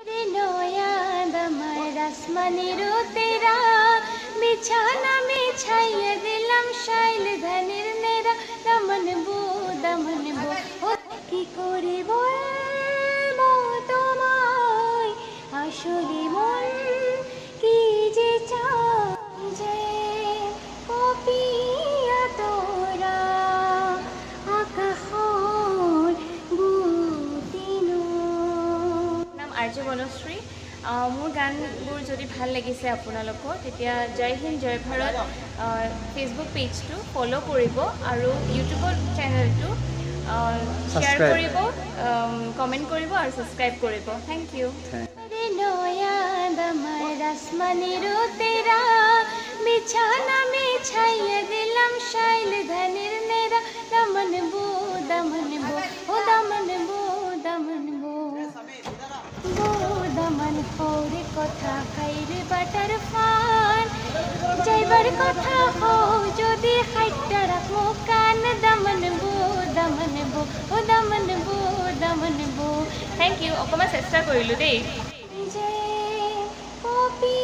रे नया दमर आसमानेरो तेरा बिछाना में छाइए दिलम शाइल धनिर नेरा दमन बो ओ की करे बोलबो তোমায় আসলে মন কি যে চাই যে কপিয়া তোরা আকাশৰ বুটিনো নাম আৰ্য বনশ্ৰী মোৰ গানবোৰ যদি ভাল লাগিছে আপোনালোকৰ তেতিয়া জয় হিন্দ জয় ভাৰত ফেচবুক পেজটো ফলো কৰিব আৰু ইউটিউবৰ চেনেলটো শ্বেয়াৰ কৰিব কমেণ্ট কৰিব আৰু ছাবস্ক্ৰাইব কৰিব থ্যাংক ইউ रे नया दमर आसमानेरो तेरा बिछाना में छाइए दिलम शाइल धनिर नेरा दमन बो ओ दमन बो दमन होरे कथा खाइरे बाटार फान जाइबार कथा हो जदि हाइटा राखो कान दमन बो ओ दमन बो थैंक यू অকমান চেষ্টা কৰিলো দেই যে কপি